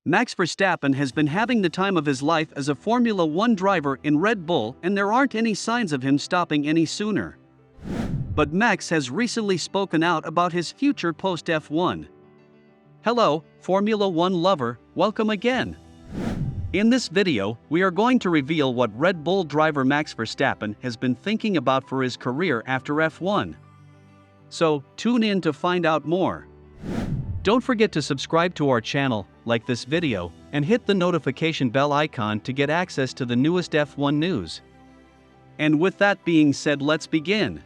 Max Verstappen has been having the time of his life as a Formula One driver in Red Bull, and there aren't any signs of him stopping any sooner. But Max has recently spoken out about his future post F1. Hello, Formula One lover, welcome again. In this video, we are going to reveal what Red Bull driver Max Verstappen has been thinking about for his career after F1. So, tune in to find out more. Don't forget to subscribe to our channel, like this video, and hit the notification bell icon to get access to the newest F1 news. And with that being said, let's begin.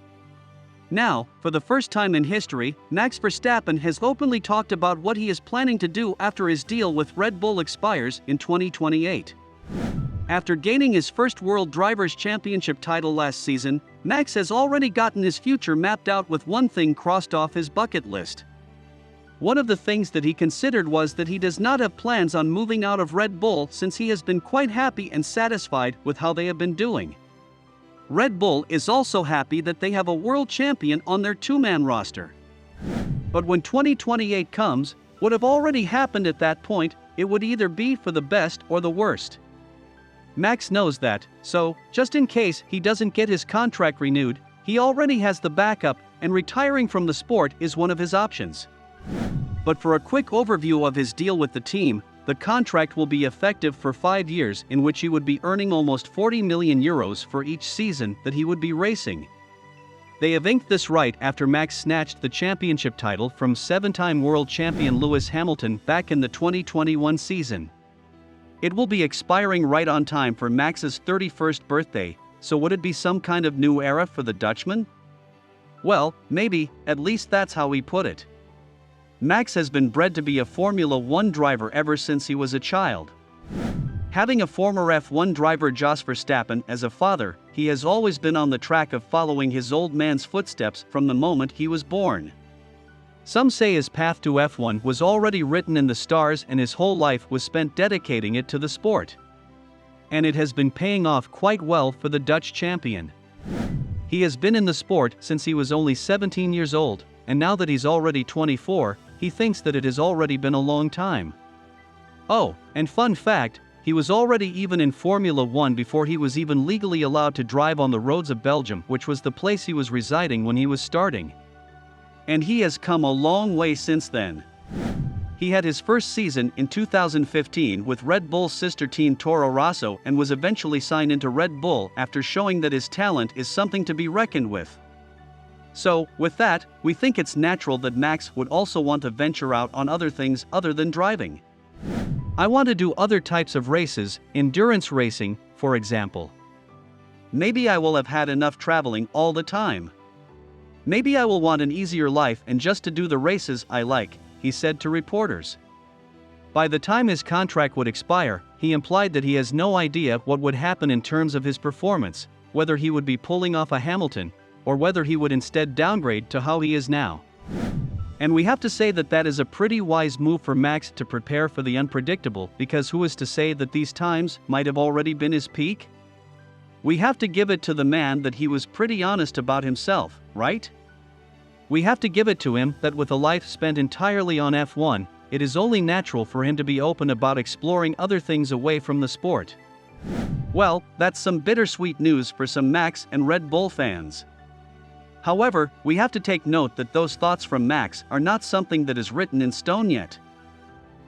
Now, for the first time in history, Max Verstappen has openly talked about what he is planning to do after his deal with Red Bull expires in 2028. After gaining his first World Drivers' Championship title last season, Max has already gotten his future mapped out with one thing crossed off his bucket list. One of the things that he considered was that he does not have plans on moving out of Red Bull since he has been quite happy and satisfied with how they have been doing. Red Bull is also happy that they have a world champion on their two-man roster. But when 2028 comes, what have already happened at that point, it would either be for the best or the worst. Max knows that, so, just in case he doesn't get his contract renewed, he already has the backup, and retiring from the sport is one of his options. But for a quick overview of his deal with the team, the contract will be effective for 5 years, in which he would be earning almost 40 million euros for each season that he would be racing. They have inked this right after Max snatched the championship title from 7-time world champion Lewis Hamilton back in the 2021 season. It will be expiring right on time for Max's 31st birthday, so would it be some kind of new era for the Dutchman? Well, maybe, at least that's how he put it. Max has been bred to be a Formula One driver ever since he was a child. Having a former F1 driver Jos Verstappen as a father, he has always been on the track of following his old man's footsteps from the moment he was born. Some say his path to F1 was already written in the stars and his whole life was spent dedicating it to the sport. And it has been paying off quite well for the Dutch champion. He has been in the sport since he was only 17 years old, and now that he's already 24, he thinks that it has already been a long time. Oh, and fun fact, he was already even in Formula One before he was even legally allowed to drive on the roads of Belgium, which was the place he was residing when he was starting. And he has come a long way since then. He had his first season in 2015 with Red Bull's sister team Toro Rosso and was eventually signed into Red Bull after showing that his talent is something to be reckoned with. So, with that, we think it's natural that Max would also want to venture out on other things other than driving. I want to do other types of races, endurance racing, for example. Maybe I will have had enough traveling all the time. Maybe I will want an easier life and just to do the races I like, he said to reporters. By the time his contract would expire, he implied that he has no idea what would happen in terms of his performance, whether he would be pulling off a Hamilton, or whether he would instead downgrade to how he is now. And we have to say that that is a pretty wise move for Max to prepare for the unpredictable, because who is to say that these times might have already been his peak? We have to give it to the man that he was pretty honest about himself, right? We have to give it to him that with a life spent entirely on F1, it is only natural for him to be open about exploring other things away from the sport. Well, that's some bittersweet news for some Max and Red Bull fans. However, we have to take note that those thoughts from Max are not something that is written in stone yet.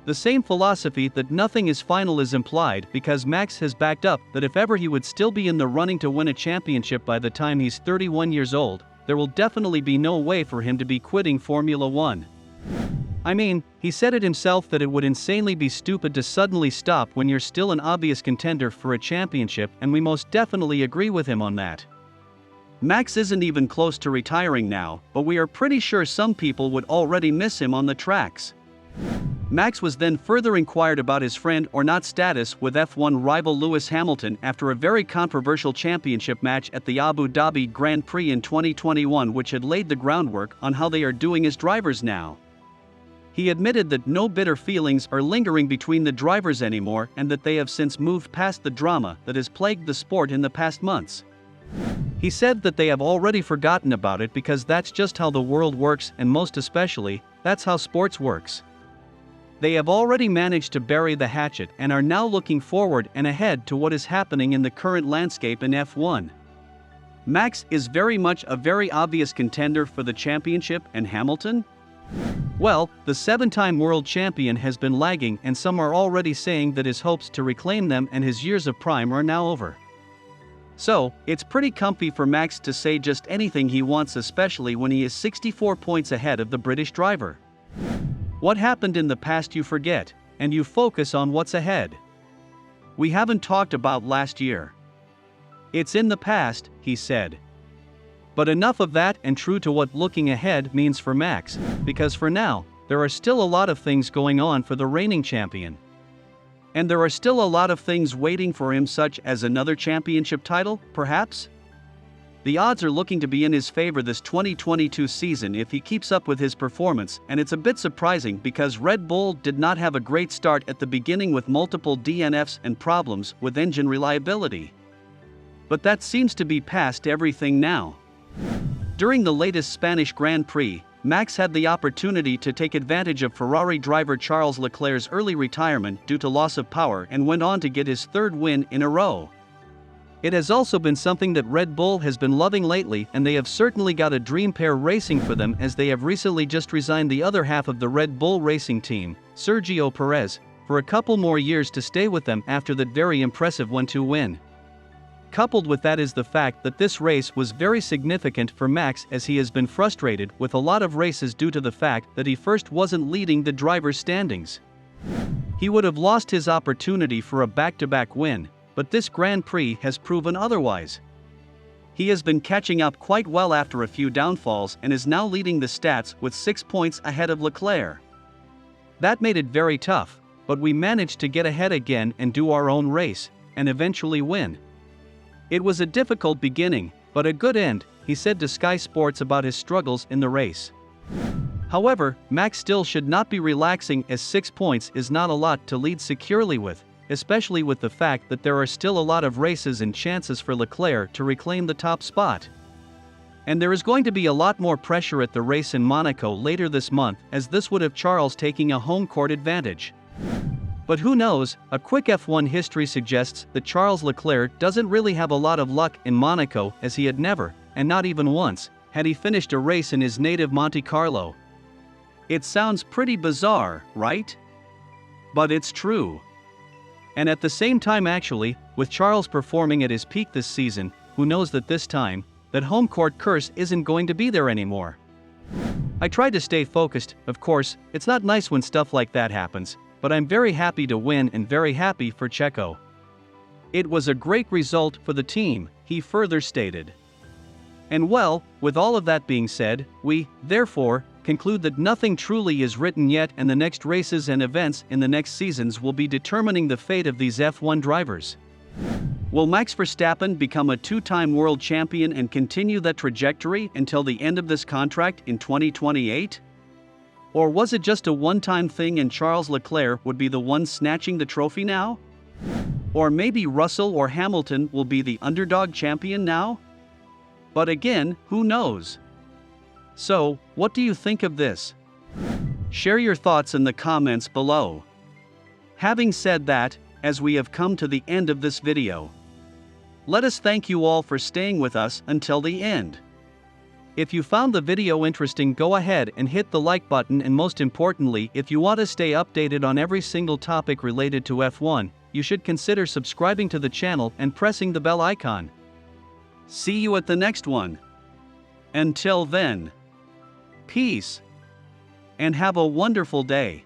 The same philosophy that nothing is final is implied because Max has backed up that if ever he would still be in the running to win a championship by the time he's 31 years old, there will definitely be no way for him to be quitting Formula One. I mean, he said it himself that it would insanely be stupid to suddenly stop when you're still an obvious contender for a championship, and we most definitely agree with him on that. Max isn't even close to retiring now, but we are pretty sure some people would already miss him on the tracks. Max was then further inquired about his friend or not status with F1 rival Lewis Hamilton after a very controversial championship match at the Abu Dhabi Grand Prix in 2021, which had laid the groundwork on how they are doing as drivers now. He admitted that no bitter feelings are lingering between the drivers anymore and that they have since moved past the drama that has plagued the sport in the past months. He said that they have already forgotten about it because that's just how the world works, and most especially, that's how sports works. They have already managed to bury the hatchet and are now looking forward and ahead to what is happening in the current landscape in F1. Max is very much a very obvious contender for the championship, and Hamilton? Well, the 7-time world champion has been lagging, and some are already saying that his hopes to reclaim them and his years of prime are now over. So, it's pretty comfy for Max to say just anything he wants, especially when he is 64 points ahead of the British driver. What happened in the past you forget, and you focus on what's ahead. We haven't talked about last year. It's in the past, he said. But enough of that, and true to what looking ahead means for Max, because for now, there are still a lot of things going on for the reigning champion. And there are still a lot of things waiting for him, such as another championship title, perhaps? The odds are looking to be in his favor this 2022 season if he keeps up with his performance, and it's a bit surprising because Red Bull did not have a great start at the beginning with multiple DNFs and problems with engine reliability. But that seems to be past everything now. During the latest Spanish Grand Prix, Max had the opportunity to take advantage of Ferrari driver Charles Leclerc's early retirement due to loss of power and went on to get his third win in a row. It has also been something that Red Bull has been loving lately, and they have certainly got a dream pair racing for them, as they have recently just resigned the other half of the Red Bull racing team, Sergio Perez, for a couple more years to stay with them after that very impressive 1-2 win. Coupled with that is the fact that this race was very significant for Max, as he has been frustrated with a lot of races due to the fact that he first wasn't leading the drivers' standings. He would have lost his opportunity for a back-to-back win, but this Grand Prix has proven otherwise. He has been catching up quite well after a few downfalls and is now leading the stats with 6 points ahead of Leclerc. That made it very tough, but we managed to get ahead again and do our own race, and eventually win. It was a difficult beginning, but a good end, he said to Sky Sports about his struggles in the race. However, Max still should not be relaxing, as 6 points is not a lot to lead securely with, especially with the fact that there are still a lot of races and chances for Leclerc to reclaim the top spot. And there is going to be a lot more pressure at the race in Monaco later this month, as this would have Charles taking a home court advantage. But who knows, a quick F1 history suggests that Charles Leclerc doesn't really have a lot of luck in Monaco, as he had never, and not even once, had he finished a race in his native Monte Carlo. It sounds pretty bizarre, right? But it's true. And at the same time, actually, with Charles performing at his peak this season, who knows that this time, that home court curse isn't going to be there anymore. I tried to stay focused. Of course, it's not nice when stuff like that happens, but I'm very happy to win and very happy for Checo. It was a great result for the team, he further stated. And well, with all of that being said, we, therefore, conclude that nothing truly is written yet, and the next races and events in the next seasons will be determining the fate of these F1 drivers. Will Max Verstappen become a 2-time world champion and continue that trajectory until the end of this contract in 2028? Or was it just a one-time thing and Charles Leclerc would be the one snatching the trophy now? Or maybe Russell or Hamilton will be the underdog champion now? But again, who knows? So, what do you think of this? Share your thoughts in the comments below. Having said that, as we have come to the end of this video, let us thank you all for staying with us until the end. If you found the video interesting, go ahead and hit the like button, and most importantly, if you want to stay updated on every single topic related to F1, you should consider subscribing to the channel and pressing the bell icon. See you at the next one. Until then, peace, and have a wonderful day.